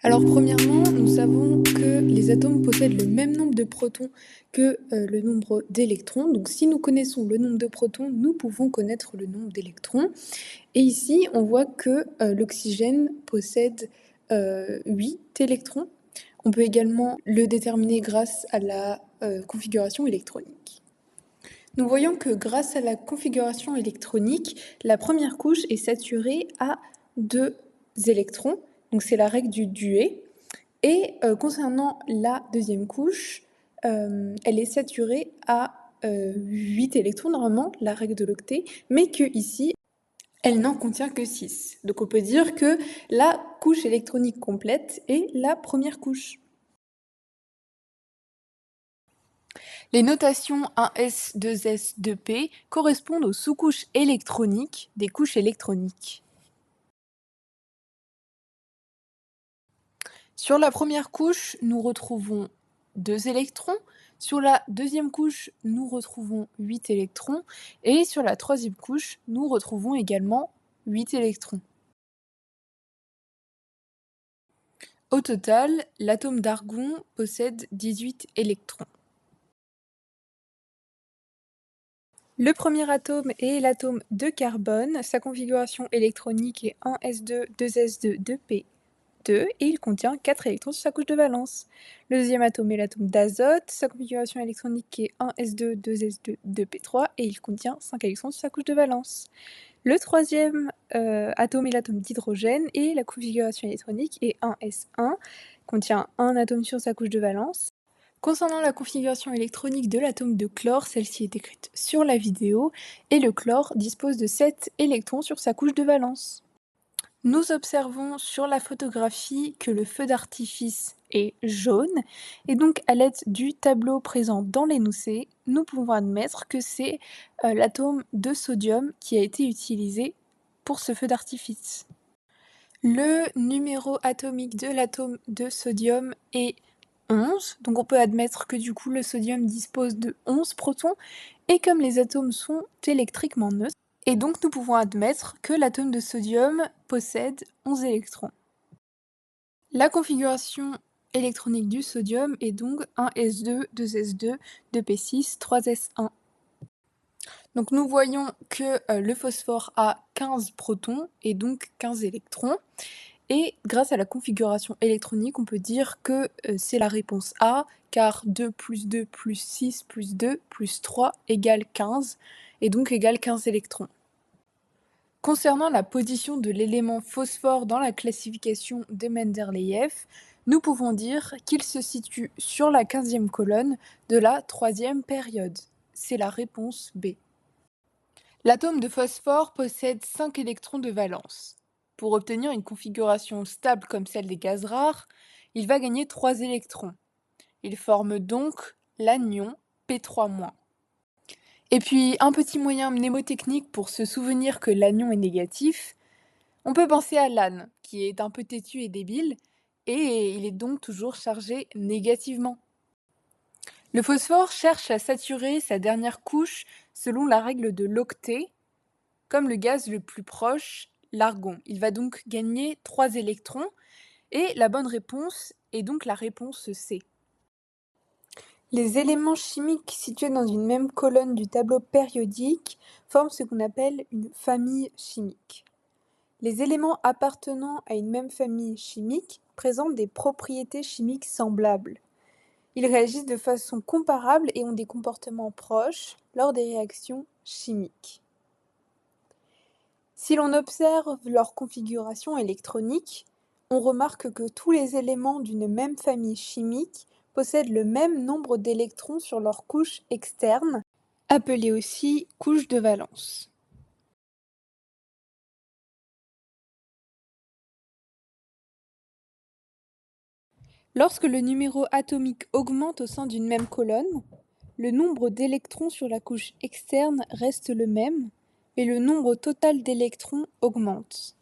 Alors premièrement, nous savons que les atomes possèdent le même nombre de protons que le nombre d'électrons. Donc si nous connaissons le nombre de protons, nous pouvons connaître le nombre d'électrons. Et ici, on voit que l'oxygène possède 8 électrons. On peut également le déterminer grâce à la configuration électronique. Nous voyons que grâce à la configuration électronique, la première couche est saturée à 2 électrons. Donc c'est la règle du Dewey. Et concernant la deuxième couche, elle est saturée à 8 électrons, normalement, la règle de l'octet, mais que ici, elle n'en contient que 6. Donc on peut dire que la couche électronique complète est la première couche. Les notations 1s, 2s, 2p correspondent aux sous-couches électroniques des couches électroniques. Sur la première couche, nous retrouvons 2 électrons. Sur la deuxième couche, nous retrouvons 8 électrons. Et sur la troisième couche, nous retrouvons également 8 électrons. Au total, l'atome d'argon possède 18 électrons. Le premier atome est l'atome de carbone. Sa configuration électronique est 1s2, 2s2, 2p2 et il contient 4 électrons sur sa couche de valence. Le deuxième atome est l'atome d'azote. Sa configuration électronique est 1s2, 2s2, 2p3 et il contient 5 électrons sur sa couche de valence. Le troisième atome est l'atome d'hydrogène et la configuration électronique est 1s1, contient un atome sur sa couche de valence. Concernant la configuration électronique de l'atome de chlore, celle-ci est décrite sur la vidéo, et le chlore dispose de 7 électrons sur sa couche de valence. Nous observons sur la photographie que le feu d'artifice est jaune, et donc à l'aide du tableau présent dans l'énoncé, nous pouvons admettre que c'est l'atome de sodium qui a été utilisé pour ce feu d'artifice. Le numéro atomique de l'atome de sodium est 11, donc on peut admettre que du coup le sodium dispose de 11 protons, et comme les atomes sont électriquement neutres, et donc nous pouvons admettre que l'atome de sodium possède 11 électrons. La configuration électronique du sodium est donc 1s2, 2s2, 2p6, 3s1. Donc nous voyons que le phosphore a 15 protons et donc 15 électrons. Et grâce à la configuration électronique, on peut dire que c'est la réponse A, car 2 plus 2 plus 6 plus 2 plus 3 égale 15, et donc égale 15 électrons. Concernant la position de l'élément phosphore dans la classification de Mendeleïev, nous pouvons dire qu'il se situe sur la 15e colonne de la 3e période. C'est la réponse B. L'atome de phosphore possède 5 électrons de valence. Pour obtenir une configuration stable comme celle des gaz rares, il va gagner 3 électrons. Il forme donc l'anion P3-. Et puis, un petit moyen mnémotechnique pour se souvenir que l'anion est négatif, on peut penser à l'âne, qui est un peu têtu et débile, et il est donc toujours chargé négativement. Le phosphore cherche à saturer sa dernière couche selon la règle de l'octet, comme le gaz le plus proche, l'argon. Il va donc gagner 3 électrons, et la bonne réponse est donc la réponse C. Les éléments chimiques situés dans une même colonne du tableau périodique forment ce qu'on appelle une famille chimique. Les éléments appartenant à une même famille chimique présentent des propriétés chimiques semblables. Ils réagissent de façon comparable et ont des comportements proches lors des réactions chimiques. Si l'on observe leur configuration électronique, on remarque que tous les éléments d'une même famille chimique possèdent le même nombre d'électrons sur leur couche externe, appelée aussi couche de valence. Lorsque le numéro atomique augmente au sein d'une même colonne, le nombre d'électrons sur la couche externe reste le même, mais le nombre total d'électrons augmente.